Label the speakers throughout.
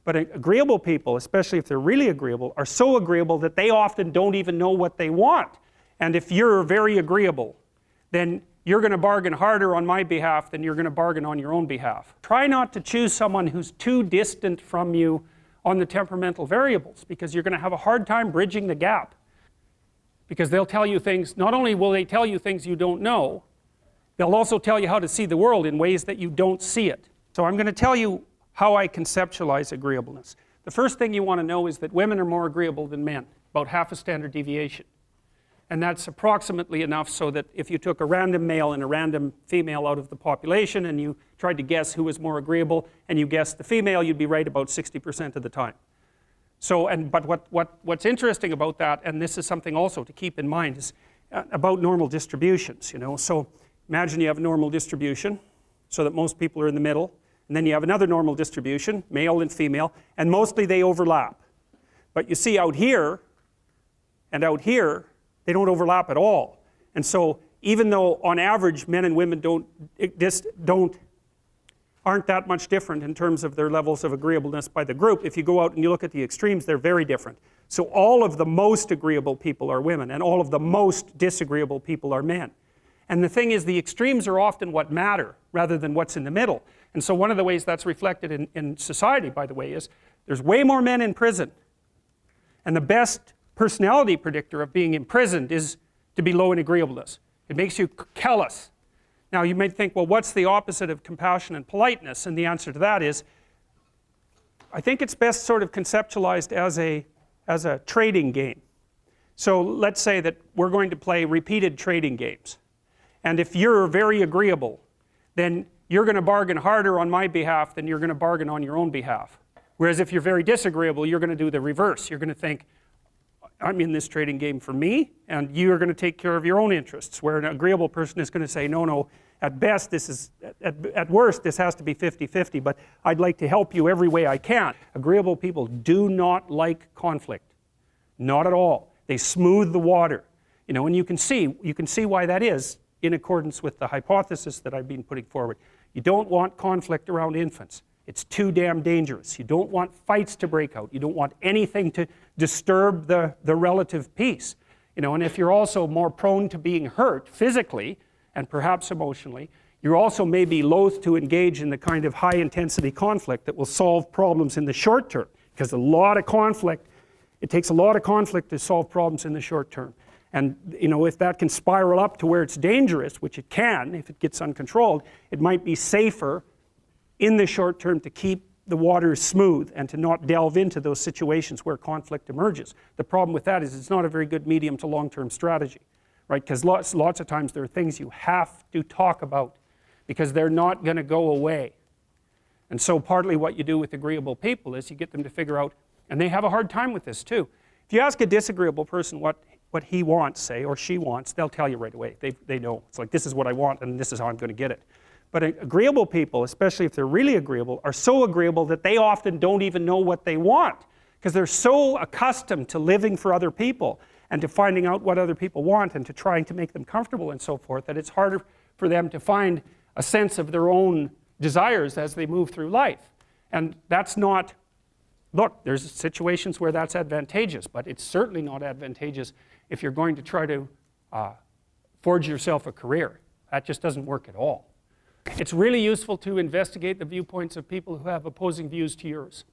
Speaker 1: But agreeable people, especially if they're really agreeable, are so agreeable that they often don't even know what they want. And if you're very agreeable, then you're going to bargain harder on my behalf than you're going to bargain on your own behalf. Try not to choose someone who's too distant from you on the temperamental variables, because you're going to have a hard time bridging the gap. Because they'll tell you things, not only will they tell you things you don't know, they'll also tell you how to see the world in ways that you don't see it. So I'm going to tell you how I conceptualize agreeableness. The first thing you want to know is that women are more agreeable than men, about half a standard deviation. And that's approximately enough so that if you took a random male and a random female out of the population and you tried to guess who was more agreeable and you guessed the female, you'd be right about 60% of the time. So, but what's interesting about that, and this is something also to keep in mind, is about normal distributions, you know. So imagine you have a normal distribution so that most people are in the middle, and then you have another normal distribution, male and female, and mostly they overlap. But you see out here and out here, they don't overlap at all. And so even though on average men and women aren't that much different in terms of their levels of agreeableness by the group, if you go out and you look at the extremes, they're very different. So all of the most agreeable people are women, and all of the most disagreeable people are men. And the thing is, the extremes are often what matter rather than what's in the middle. And so one of the ways that's reflected in society, by the way, is there's way more men in prison. And the best personality predictor of being imprisoned is to be low in agreeableness. It makes you callous. Now you might think, well, what's the opposite of compassion and politeness? And the answer to that is, I think it's best sort of conceptualized as a trading game. So let's say that we're going to play repeated trading games. And if you're very agreeable, then you're going to bargain harder on my behalf than you're going to bargain on your own behalf. Whereas if you're very disagreeable, you're going to do the reverse. You're going to think, I'm in this trading game for me, and you're going to take care of your own interests. Where an agreeable person is going to say, no, no, at best this is, at worst this has to be 50-50, but I'd like to help you every way I can. Agreeable people do not like conflict. Not at all. They smooth the water. You know, and you can see why that is in accordance with the hypothesis that I've been putting forward. You don't want conflict around infants. It's too damn dangerous. You don't want fights to break out. You don't want anything to disturb the relative peace. You know, and if you're also more prone to being hurt physically and perhaps emotionally, you're also maybe loath to engage in the kind of high intensity conflict that will solve problems in the short term. Because it takes a lot of conflict to solve problems in the short term. And you know, if that can spiral up to where it's dangerous, which it can if it gets uncontrolled, it might be safer in the short term to keep the waters smooth and to not delve into those situations where conflict emerges. The problem with that is it's not a very good medium to long-term strategy, right? Because lots of times there are things you have to talk about because they're not going to go away. And so partly what you do with agreeable people is you get them to figure out, and they have a hard time with this too. If you ask a disagreeable person what he wants, say, or she wants, they'll tell you right away. They know. It's like, this is what I want and this is how I'm going to get it. But agreeable people, especially if they're really agreeable, are so agreeable that they often don't even know what they want because they're so accustomed to living for other people and to finding out what other people want and to trying to make them comfortable and so forth that it's harder for them to find a sense of their own desires as they move through life. And that's not, look, there's situations where that's advantageous, but it's certainly not advantageous if you're going to try to forge yourself a career. That just doesn't work at all. It's really useful to investigate the viewpoints of people who have opposing views to yours.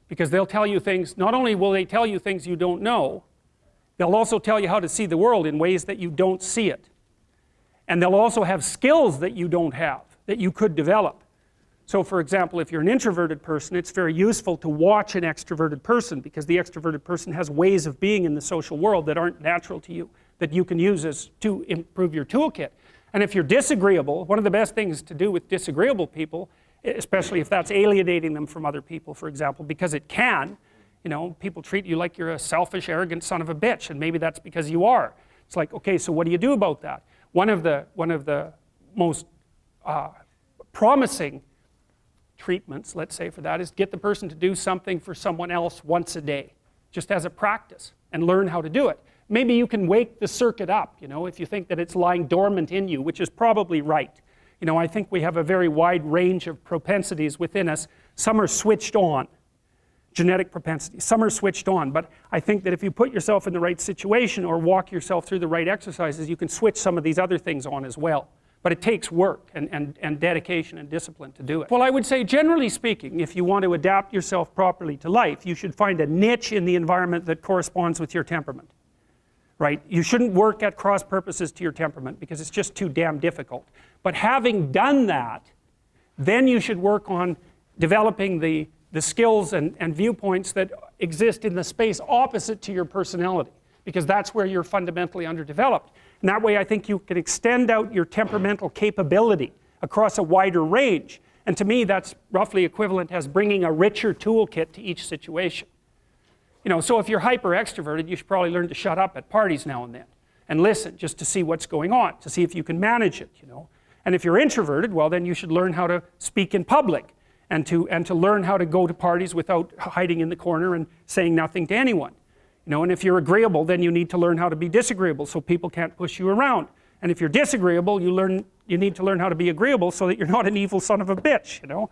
Speaker 1: Because they'll tell you things, not only will they tell you things you don't know, they'll also tell you how to see the world in ways that you don't see it. And they'll also have skills that you don't have, that you could develop. So for example, if you're an introverted person, it's very useful to watch an extroverted person because the extroverted person has ways of being in the social world that aren't natural to you, that you can use to improve your toolkit. And if you're disagreeable, one of the best things to do with disagreeable people, especially if that's alienating them from other people, for example, because it can, you know, people treat you like you're a selfish, arrogant son of a bitch, and maybe that's because you are. It's like, okay, so what do you do about that? One of the most promising treatments, let's say, for that is get the person to do something for someone else once a day, just as a practice, and learn how to do it. Maybe you can wake the circuit up, you know, if you think that it's lying dormant in you, which is probably right. You know, I think we have a very wide range of propensities within us Some are switched on, genetic propensities. Some are switched on, but I think that if you put yourself in the right situation or walk yourself through the right exercises, you can switch some of these other things on as well. But it takes work and dedication and discipline to do it. Well, I would say, generally speaking, if you want to adapt yourself properly to life, you should find a niche in the environment that corresponds with your temperament. Right? You shouldn't work at cross purposes to your temperament because it's just too damn difficult. But having done that, then you should work on developing the skills and viewpoints that exist in the space opposite to your personality, because that's where you're fundamentally underdeveloped. And that way I think you can extend out your temperamental capability across a wider range. And to me that's roughly equivalent as bringing a richer toolkit to each situation. You know, so if you're hyper extroverted, you should probably learn to shut up at parties now and then and listen just to see what's going on, to see if you can manage it, you know. And if you're introverted, well then you should learn how to speak in public and to learn how to go to parties without hiding in the corner and saying nothing to anyone. You know, and if you're agreeable, then you need to learn how to be disagreeable so people can't push you around. And if you're disagreeable, you need to learn how to be agreeable so that you're not an evil son of a bitch, you know.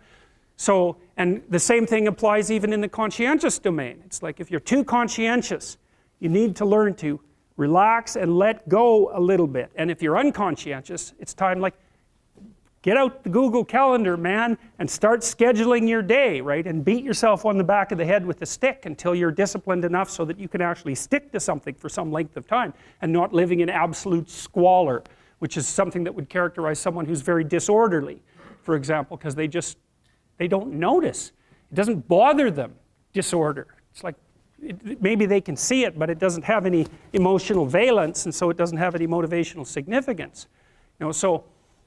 Speaker 1: So, and the same thing applies even in the conscientious domain. It's like if you're too conscientious, you need to learn to relax and let go a little bit. And if you're unconscientious, it's time like, get out the Google Calendar, man, and start scheduling your day, right? And beat yourself on the back of the head with a stick until you're disciplined enough so that you can actually stick to something for some length of time and not living in absolute squalor, which is something that would characterize someone who's very disorderly, for example, because they don't notice. It doesn't bother them, disorder. It's like, maybe they can see it, but it doesn't have any emotional valence, and so it doesn't have any motivational significance. You know, so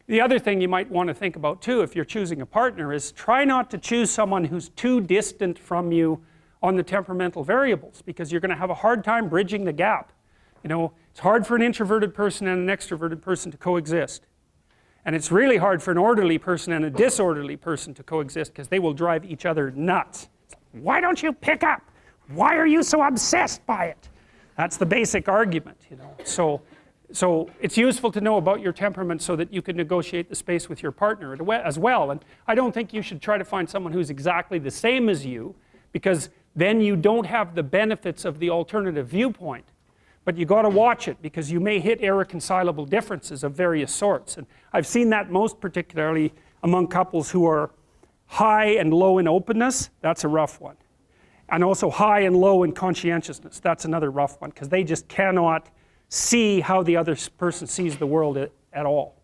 Speaker 1: the other thing you might want to think about too, if you're choosing a partner, is try not to choose someone who's too distant from you on the temperamental variables, because you're going to have a hard time bridging the gap. You know, it's hard for an introverted person and an extroverted person to coexist. And it's really hard for an orderly person and a disorderly person to coexist, because they will drive each other nuts. Why don't you pick up? Why are you so obsessed by it? That's the basic argument, you know. So it's useful to know about your temperament so that you can negotiate the space with your partner as well. And I don't think you should try to find someone who's exactly the same as you, because then you don't have the benefits of the alternative viewpoint. But you got to watch it, because you may hit irreconcilable differences of various sorts. And I've seen that most particularly among couples who are high and low in openness. That's a rough one. And also high and low in conscientiousness. That's another rough one, because they just cannot see how the other person sees the world at all.